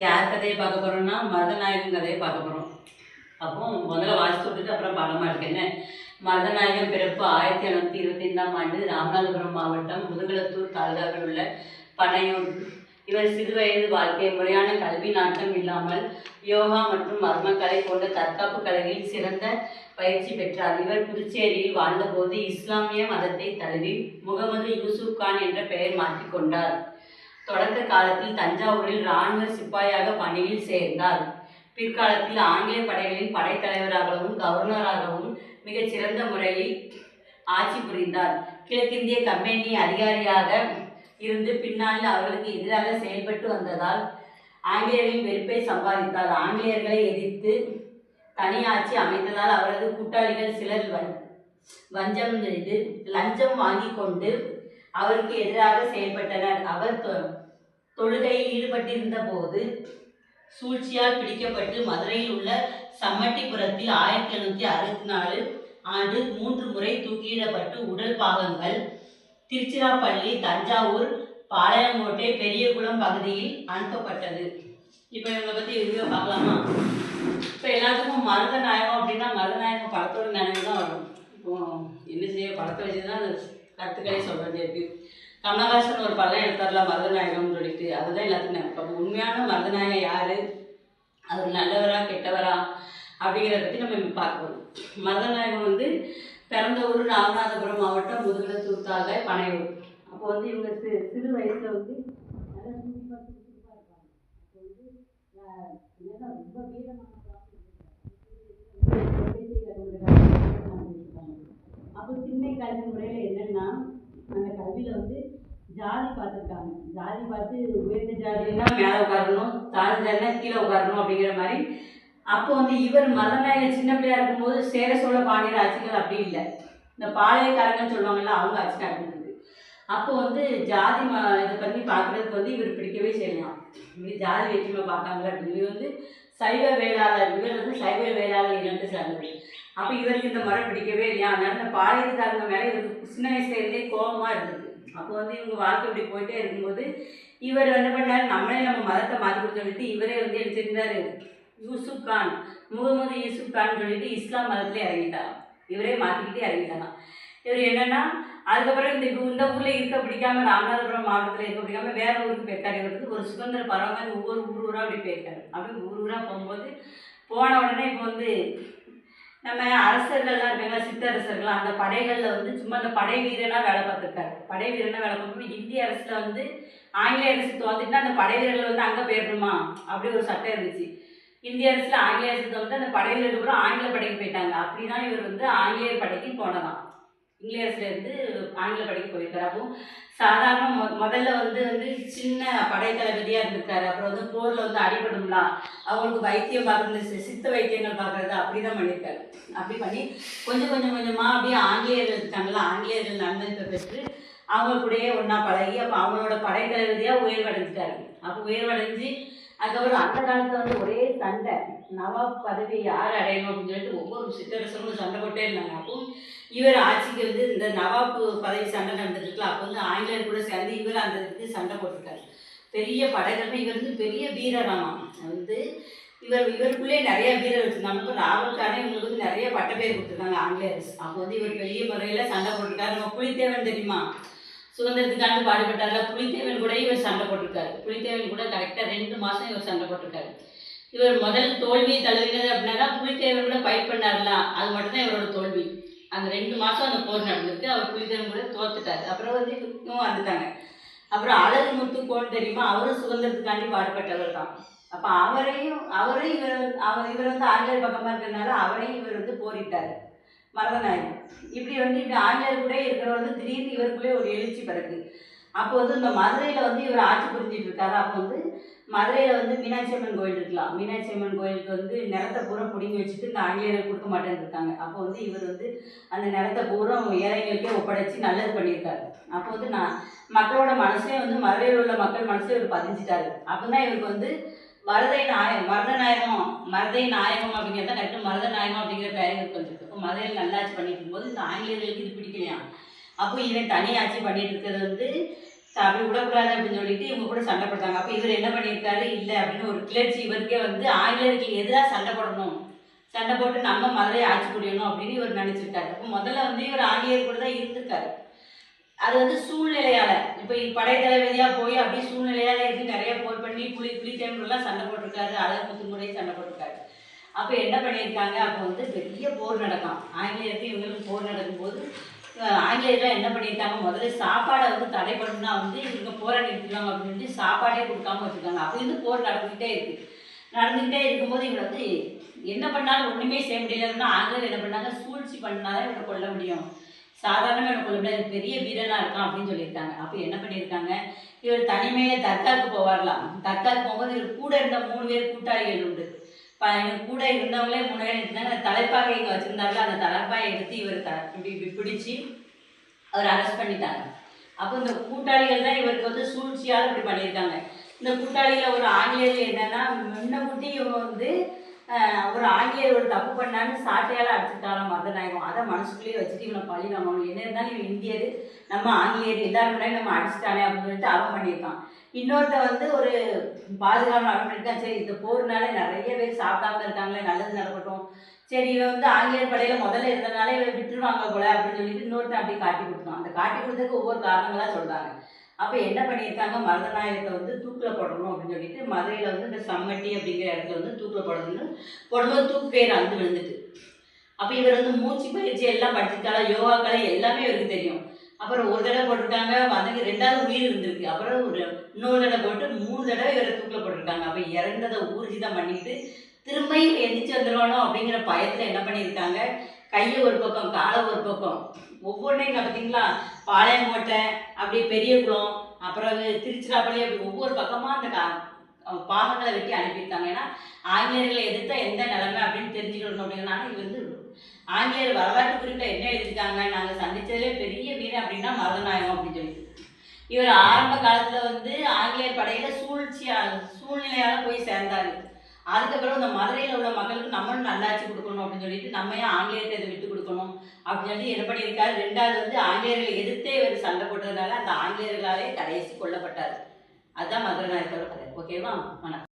யார் கதையை பார்க்க போகிறோம்னா மருதநாயகம் கதையை பார்க்க போகிறோம். அப்போ முதல்ல வாசித்து விட்டுட்டு அப்புறம் பாடமாக இருக்கேன்னு. மருதநாயகம் பிறப்பு 1725ஆம் ஆண்டு ராமநாதபுரம் மாவட்டம் முதுகுளத்தூர் தாலுகாவில் உள்ள பனையூர். இவர் சிறுவயது வாழ்க்கை முறையான கல்வி நாட்டம் இல்லாமல் யோகா மற்றும் மர்மக்கலை போன்ற தற்காப்பு கலைகளில் சிறந்த பயிற்சி பெற்றார். இவர் புதுச்சேரியில் வாழ்ந்தபோது இஸ்லாமிய மதத்தை தழுவி முகமது யூசுப் கான் என்ற பெயர் மாற்றிக்கொண்டார். தொடக்க காலத்தில் தஞ்சாவூரில் இராணுவ சிப்பாயாக பணியில் சேர்ந்தார். பிற்காலத்தில் ஆங்கில படைகளின் படைத்தலைவராகவும் கவர்னராகவும் மிகச் சிறந்த முறையில் ஆட்சி புரிந்தார். கிழக்கிந்திய கம்பெனி அதிகாரியாக இருந்து பின்னாளில் அவர்களுக்கு எதிராக செயல்பட்டு வந்ததால் ஆங்கிலேயர்களின் வெறுப்பை சம்பாதித்தார். ஆங்கிலேயர்களை எதிர்த்து தனி ஆட்சி அமைத்ததால் அவரது கூட்டாளிகள் சிலர் வஞ்சம் செய்து லஞ்சம் வாங்கி கொண்டு அவருக்கு எதிராக செயல்பட்டனர். அவர் தொழுகையில் ஈடுபட்டிருந்த போது சூழ்ச்சியால் பிடிக்கப்பட்டு மதுரையில் உள்ள சம்மட்டிபுரத்தில் 1764 ஆண்டு 3 முறை தூக்கிலிடப்பட்டு உடல் பாகங்கள் திருச்சிராப்பள்ளி, தஞ்சாவூர், பாளையங்கோட்டை, பெரியகுளம் பகுதியில் அனுப்பப்பட்டது. இப்போ இவங்களை பற்றி எதுவும் பார்க்கலாமா? இப்போ எல்லாத்துக்கும் மருதநாயகம் அப்படின்னா மருதநாயகம் படத்தோட நினைவு தான் வரும். இப்போ என்ன செய்ய படத்தை வச்சு தான் அந்த கருத்துக்களே சொல்கிறது. எப்படி கமலஹாசன் ஒரு படம் எடுத்தார்ல மருதநாயகம்னு சொல்லிட்டு, அதுதான் எல்லாத்துக்கும் நினைப்பு. அப்போ உண்மையான மருதநாயகம் யார், அவர் நல்லவரா கெட்டவரா அப்படிங்கிறத பற்றி நம்ம பார்க்கணும். மருதநாயகம் பிறந்த ஊர் ராமநாதபுரம் மாவட்டம் முதுகுளத்தூர் தாலுகா பனையூர். அப்போ இவங்க சிறு வயசில் நல்லா சூப்பராக இருப்பாங்க. அப்போ ரொம்ப வீரமான அப்போ திண்ணை கல்வி முறையில் என்னென்னா அந்த கல்வியில் ஜாதி பார்த்துருக்காங்க. ஜாதி பார்த்து உயர்ந்த ஜாதினா மேலே உட்காரணும், தாழ்ந்த ஜாதினா கீழே உட்காரணும் அப்படிங்கிற மாதிரி. அப்போ இவர் மருதநாயகம் சின்ன பிள்ளையா இருக்கும்போது சேர சோழ பாண்டியர் ஆட்சிகள் அப்படி இல்லை. இந்த பாளையக்காரங்கன்னு சொல்லுவாங்கல்ல, அவங்க ஆட்சி நடந்துருக்கு. அப்போ ஜாதி இதை பண்ணி பார்க்குறதுக்கு இவர் பிடிக்கவே செய்யலாம். இப்படி ஜாதி வேற்றுமை பார்க்காங்களா அப்படின்னு. இவர் சைவ வேளாளர், இவர் சைவ வேளாளர் இனத்தை சார்ந்தவர். அப்போ இவருக்கு இந்த முறை பிடிக்கவே இல்லையா. அதனால இந்த பாளையக்காரங்க மேலே இவருக்கு சின்ன வயசுலேருந்தே கோபமாக இருந்தது. அப்போ இவங்க வாழ்க்கை இப்படி போயிட்டே இருக்கும்போது இவர் என்ன பண்ணார், நம்மளே நம்ம மதத்தை மாற்றி கொடுத்து சொல்லிட்டு இவரே எடுத்திருந்தார். யூசுப் கான், முகமது யூசுப் கான் சொல்லிட்டு இஸ்லாம் மதத்தில் இறங்கிட்டார். இவரே மாற்றிக்கிட்டே இறங்கிட்டாராம். இவர் என்னென்னா அதுக்கப்புறம் இந்த ஊரில் இருக்க பிடிக்காம ராமநாதபுரம் மாவட்டத்தில் இருக்க பிடிக்காம வேற ஊருக்கு போயிருக்காரு. இவருக்கு ஒரு சுதந்திர பரவாயில்ல ஒவ்வொரு ஊராக அப்படி போயிருக்காரு. அப்படி ஊராக போகும்போது போன உடனே இப்போ நம்ம அரசர்கள்லாம் இருக்காங்க, சித்தரசர்கள், அந்த படைகளில் சும்மா அந்த படை வீரனாக வேலை பார்த்துருக்காரு. படை வீரனாக வேலை பார்க்கும்போது இந்திய அரசில் ஆங்கிலேய அரசு தோத்துட்டுனா அந்த படை வீரர்கள் அங்கே போயிடணுமா அப்படி ஒரு சட்டம் இருந்துச்சு. இந்திய அரசில் ஆங்கிலேய அரசு தோத்து அந்த படை வீரர்கள் கூட ஆங்கில படைக்கு போயிட்டாங்க. அப்படி தான் இவர் ஆங்கிலேயர் படைக்கு போனதான். இங்கிலேய அரசுலேருந்து ஆங்கில படைக்கு போயிருக்காரு. அப்போ சாதாரண முதல்ல சின்ன படை தளபதியாக இருந்திருக்காரு. அப்புறம் போரில் அடிபடும்ல, அவங்களுக்கு வைத்தியம் பார்க்குறது, சித்த வைத்தியங்கள் பார்க்குறது அப்படி தான் பண்ணியிருக்காரு. அப்படி பண்ணி கொஞ்சம் கொஞ்சமாக அப்படியே ஆங்கிலேயர்கள் இருக்காங்களா, ஆங்கிலேயர்கள் நன்மதிப்பை பெற்று அவங்க கூடயே ஒன்றா பழகி அப்போ அவங்களோட படை தளபதியாக உயர்வடைஞ்சிட்டாரு. அப்போ உயர்வடைஞ்சு அதுக்கப்புறம் அந்த காலத்தில் ஒரே சண்டை, நவாப் பதவி யார் அடையணும் அப்படின்னு சொல்லிட்டு ஒவ்வொரு சித்தரசரும் சண்டை போட்டே இருந்தாங்க. அப்போ இவர் ஆட்சிக்கு இந்த நவாப் பதவி சண்டை நடந்துட்டுருக்குல, அப்போ ஆங்கிலேயர் கூட சேர்ந்து இவர் அந்த இதுக்கு சண்டை போட்டிருக்காரு. பெரிய படைகள், இவர் பெரிய வீரராமா. இவருக்குள்ளே நிறைய வீரர் வச்சுருந்தாங்க. ராவல்காரே இவங்களுக்கு நிறைய பட்டப்பேர் கொடுத்துருக்காங்க ஆங்கிலேயர்ஸ். அப்போ இவர் பெரிய முறையில் சண்டை போட்டிருக்காரு. நம்ம புலித்தேவன் தெரியுமா, சுதந்திரத்துக்காண்டு பாடுபட்டார்ல, புலித்தேவன் கூட இவர் சண்டை போட்டிருக்காரு. புலித்தேவன் கூட கரெக்டாக 2 மாதம் இவர் சண்டை போட்டிருக்காரு. இவர் முதல் தோல்வியை தழுவினது அப்படின்னா புலித்தேவன் கூட ஃபைட் பண்ணார்ல, அது மட்டும்தான் இவரோட தோல்வி. அந்த 2 மாதம் அந்த போர் நடந்திருக்கு. அவர் புலித்தேவன் கூட தோத்துட்டாரு. அப்புறம் இவங்க வந்துட்டாங்க. அப்புறம் அழகு முத்துக்கோன் தெரியுமா, அவரும் சுதந்திரத்துக்காண்டி பாடுபட்டவர் தான். அப்போ அவரையும் இவர் ஆங்கிலேயர் பக்கமாக இருக்கிறதுனால அவரையும் இவர் போரிட்டார் மருதநாயகம். இப்படி இப்படி ஆங்கிலேயர் கூட இருக்கிறவர் திடீர்னு இவருக்குள்ளே ஒரு எழுச்சி பிறகு. அப்போ இந்த மதுரையில் இவர் ஆட்சி புரிஞ்சிட்டு இருக்காரு. அப்போ மதுரையில் மீனாட்சி அம்மன் கோயில் இருக்கலாம். மீனாட்சி அம்மன் கோயிலுக்கு நிலத்தை பூரா பிடிங்கி வச்சுட்டு இந்த ஆங்கிலேயர்கள் கொடுக்க மாட்டேன்னு இருக்காங்க. அப்போ இவர் அந்த நிலத்தை பூரா ஏழைகளுக்கே ஒப்படைச்சி நல்லது பண்ணியிருக்காரு. அப்போ நான் மக்களோட மனசே மதுரையில் உள்ள மக்கள் மனசே இவர் பதிஞ்சிட்டாரு. அப்போ தான் இவருக்கு மருதை நாயகம் அப்படிங்கிறத கரெக்டு மருதநாயகம் அப்படிங்கிற பேர் இவருக்கு வந்துருக்கு. அப்போ மதுரையில் நல்லாட்சி பண்ணிட்டு இருக்கும்போது இந்த ஆங்கிலேயர்களுக்கு இது பிடிக்கலையா. அப்போ இவன் தனி ஆட்சி பண்ணிட்டு இருக்கிறது அப்படி விடக்கூடாது அப்படின்னு சொல்லிட்டு இவங்க கூட சண்டை போட்டாங்க. அப்போ இவர் என்ன பண்ணியிருக்காரு, இல்லை அப்படின்னு ஒரு கிளர்ச்சி இவருக்கே வந்து ஆங்கிலேயருக்கு எதிராக சண்டை போடணும், சண்டை போட்டு நம்ம மதுரையை ஆட்சி புரியணும் அப்படின்னு இவர் நினச்சிருக்காரு. அப்போ முதல்ல வந்து இவர் ஆங்கிலேயர் கூட தான் இருந்திருக்காரு. அது வந்து சூழ்நிலையால் இப்போ படை தளபதியாக போய் அப்படியே சூழ்நிலையால் இருந்து நிறைய போர் பண்ணி புலித்தேவரெல்லாம் சண்டை போட்டிருக்காரு, அழகு முறை சண்டை போட்டிருக்காரு. அப்போ என்ன பண்ணியிருக்காங்க, அப்போ வந்து பெரிய போர் நடக்கும், ஆங்கிலேயருக்கு இவங்களுக்கு போர் நடக்கும்போது ஆங்கிலேயர்கள் என்ன பண்ணியிருக்காங்க, முதல்ல சாப்பாடை வந்து தடை பண்ணுன்னா வந்து இவங்க போரை நிறுத்திடுவாங்க அப்படின்னு சாப்பாடே கொடுக்காம வச்சுருக்காங்க. அப்போ இருந்து போர் நடந்துக்கிட்டே இருக்கும்போது இவங்க வந்து என்ன பண்ணாலும் ஒன்றுமே செய்ய முடியலன்னா ஆங்கிலேயர் என்ன பண்ணாங்க, சூழ்ச்சி பண்ணாதான் இவனை கொல்ல முடியும், சாதாரணமாக இவனை கொல்ல முடியாது, பெரிய வீரனாக இருக்கான் அப்படின்னு சொல்லியிருக்காங்க. அப்போ என்ன பண்ணியிருக்காங்க, இவர் தனிமையில தற்காக்கு போவார்லாம். தற்காக்கு போகும்போது இவர் கூட இருந்த 3 பேர் கூட்டாளிகள் உண்டு. கூட இருந்தவங்களே 3 பேர் இருந்தாங்க. தலைப்பாகை இங்கே வச்சுருந்தாங்க, அந்த தலைப்பாயை எடுத்து இவர் இப்படி பிடிச்சி அவர் அரெஸ்ட் பண்ணிட்டாங்க. அப்போ இந்த கூட்டாளிகள் தான் இவருக்கு வந்து சூழ்ச்சியால் இப்படி பண்ணியிருக்காங்க. இந்த கூட்டாளியில் ஒரு ஆங்கிலேயர் என்னன்னா, முன்னக்கூட்டி இவங்க வந்து ஒரு ஆங்கிலேயர் ஒரு தப்பு பண்ணான்னு சாட்டையால் அடிச்சுட்டாலும் மருதநாயகம். அதை மனசுக்குள்ளேயே வச்சுட்டு இவனை பழி வாங்கணும், என்ன இருந்தாலும் இவன் இந்தியர், நம்ம ஆங்கிலேயர் எல்லாரும் முன்னாடி நம்ம அடிச்சுட்டானே அப்படின்னு சொல்லிட்டு அவன் பண்ணியிருக்கான். இன்னொருத்த வந்து ஒரு பாதுகாப்பு அவன் பண்ணியிருக்கான். சரி, இந்த போர்னால நிறைய பேர் சாப்பிடாம இருக்காங்களே, நல்லது நடக்கட்டும், சரி இவன் வந்து ஆங்கிலேயர் படையில் முதல்ல இருந்தனால இவன் விட்டுருவாங்க போல அப்படின்னு சொல்லிட்டு இன்னொருத்தன் அப்படி காட்டி கொடுத்தான். அந்த காட்டி கொடுத்ததுக்கு ஒவ்வொரு காரணங்களாக சொல்கிறாங்க. அப்போ என்ன பண்ணியிருக்காங்க, மருதநாயகத்தை வந்து தூக்கில் போடணும் அப்படின்னு சொல்லிட்டு மதுரையில் வந்து இந்த சம்மட்டி அப்படிங்கிற இடத்துல வந்து தூக்கில் போடும்போது தூக்கு பேர் வந்து விழுந்துட்டு. அப்போ இவர் வந்து மூச்சு பயிற்சி எல்லாம் படிச்சிருக்காளா, யோகா கலை எல்லாமே இவருக்கு தெரியும். அப்புறம் ஒரு தடவை போட்டிருக்காங்க, வந்து 2வது உயிர் இருந்திருக்கு. அப்புறம் இன்னொரு தடவை போட்டு 3 தடவை இவரை தூக்கில் போட்டிருக்காங்க. அப்போ இறந்ததை ஊர்ஜிதம் பண்ணிட்டு திரும்பியும் எந்திரிச்சு வந்துடுவானோ அப்படிங்கிற பயத்தில் என்ன பண்ணியிருக்காங்க, கையை ஒரு பக்கம் காலை ஒரு பக்கம் ஒவ்வொன்றையும் பார்த்தீங்களா, பாளையங்கோட்டை அப்படி பெரியகுளம் அப்புறம் திருச்சிராப்பள்ளி அப்படி ஒவ்வொரு பக்கமாக அந்த பாகங்களை வெட்டி அனுப்பியிருக்காங்க. ஏன்னா ஆங்கிலேயர்களை எதிர்த்தா எந்த நிலைமை அப்படின்னு தெரிஞ்சுக்கணும் அப்படின்னா, இது வந்து ஆங்கிலேயர் வரலாற்று குறிப்பில் என்ன எழுதியிருக்காங்க, நாங்கள் சந்தித்ததே பெரிய வீரன் அப்படின்னா மருதநாயகம் அப்படின்னு சொல்லிட்டு. இவர் ஆரம்ப காலத்தில் வந்து ஆங்கிலேயர் படையில் சூழ்நிலையால் போய் சேர்ந்தார். அதுக்கப்புறம் இந்த மதுரையில் உள்ள மக்களுக்கு நம்மளும் நல்லாட்சி கொடுக்கணும் அப்படின்னு சொல்லிட்டு நம்ம ஏன் ஆங்கிலேயத்தை இதை விட்டு கொடுக்கணும் அப்படின்னு சொல்லி என்ன பண்ணியிருக்காரு. 2வது வந்து ஆங்கிலேயர்களை எதிர்த்தே இவர் சண்டை போட்டதுனால அந்த ஆங்கிலேயர்களாலே கடைசி கொல்லப்பட்டார். அதுதான் மதுரை நாயக்கரோட கதை. ஓகேவா? வணக்கம்.